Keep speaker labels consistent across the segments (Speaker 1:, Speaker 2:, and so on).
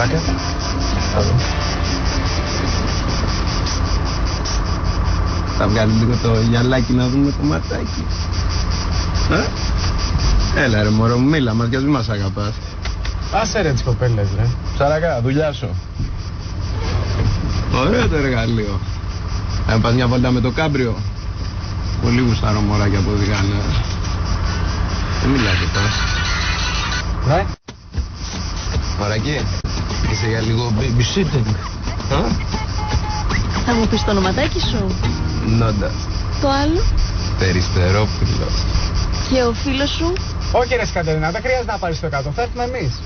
Speaker 1: Μαλάκα.
Speaker 2: Θα βγάλει λίγο το γυαλάκι να δούμε το ματάκι. Έλα ρε μωρό μου, μίλα μας, γιατί μας αγαπάς.
Speaker 1: Άσε ρε τις κοπέλες ρε.
Speaker 2: Ψαρακά, δουλειά σου. Ωραίο το εργαλείο. Θα πας μια βόλτα με το κάμπριο. Πολύ γουστάρω μωράκια που οδηγάνε. Δεν μιλάτε τώρα.
Speaker 1: Ναι.
Speaker 2: Μωρακί, είσαι για λίγο babysitting.
Speaker 3: Θα μου πεις το ονοματάκι σου?
Speaker 2: Νόντα.
Speaker 3: Το άλλο?
Speaker 2: Περιστερόπουλος.
Speaker 3: Και ο φίλος σου?
Speaker 1: Όχι ρε Κατερίνα, δεν χρειάζεται να πάρεις το κάτω, θα έρθουμε εμείς.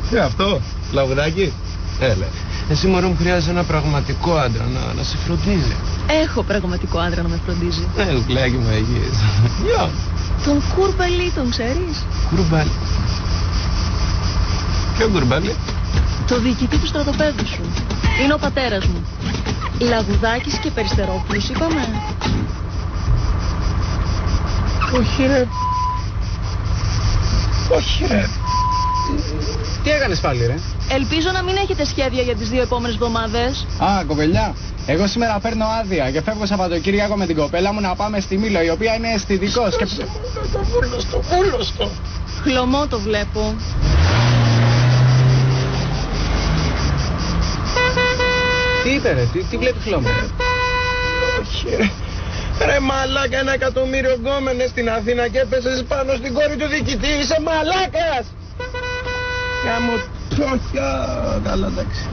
Speaker 2: Και αυτό, λαγουδάκι. Έλα. Εσύ μωρό μου χρειάζεσαι ένα πραγματικό άντρα να σε φροντίζει.
Speaker 3: Έχω πραγματικό άντρα να με φροντίζει.
Speaker 2: Κουκλάκι μου έχεις. Γεια.
Speaker 3: Τον Κουρμπαλί τον ξέρεις?
Speaker 2: Κουρμπάλι. Ποιο Κουρμπάλι?
Speaker 3: Το διοικητή του στρατοπέδου σου. Είναι ο πατέρας μου. Λαγουδάκης και Περιστερόπουλος είπαμε.
Speaker 2: Όχι ρε. Όχι ρε.
Speaker 1: Τι έκανες πάλι ρε?
Speaker 3: Ελπίζω να μην έχετε σχέδια για τις 2 επόμενες εβδομάδες.
Speaker 1: Α, κοπελιά. Εγώ σήμερα παίρνω άδεια και φεύγω Σαββατοκύριακο με την κοπέλα μου να πάμε στη Μήλο, η οποία είναι αισθητικός και...
Speaker 2: Το βούλωστο.
Speaker 3: Χλωμό το βλέπω.
Speaker 1: Τι είπε ρε, τι βλέπει χλώμα?
Speaker 2: Όχι ρε. Ρε μαλάκα, 1 εκατομμύριο γκόμενες στην Αθήνα και έπεσες πάνω στην κόρη του διοικητή. Είσαι μαλάκας. Κάμω τόχια. Καλά, εντάξει.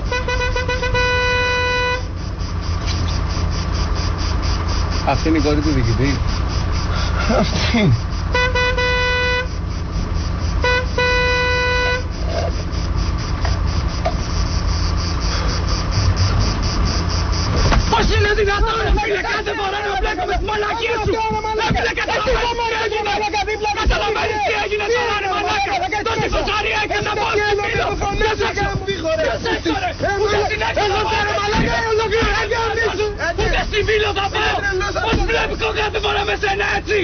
Speaker 1: Αυτή είναι η κόρη του διοικητή.
Speaker 2: Αυτή.
Speaker 4: Πώς είναι δυνατόν ρε φίλε, κάθε φορά να μπλέκομαι στις μαλακίες σου! Ρε φίλε, καταλαβαίνεις τι έγινε τώρα ρε μαλάκα! Τόση φωσαρία έκανα πώς ρε φίλο! Ποιος έξω! Ποιος έξω ρε! Ούτε στην έξω θα πάω ρε μαλάκα! Ούτε στη Μήλο θα πάω! Πώς βλέπω κάθε φορά με σένα έτσι!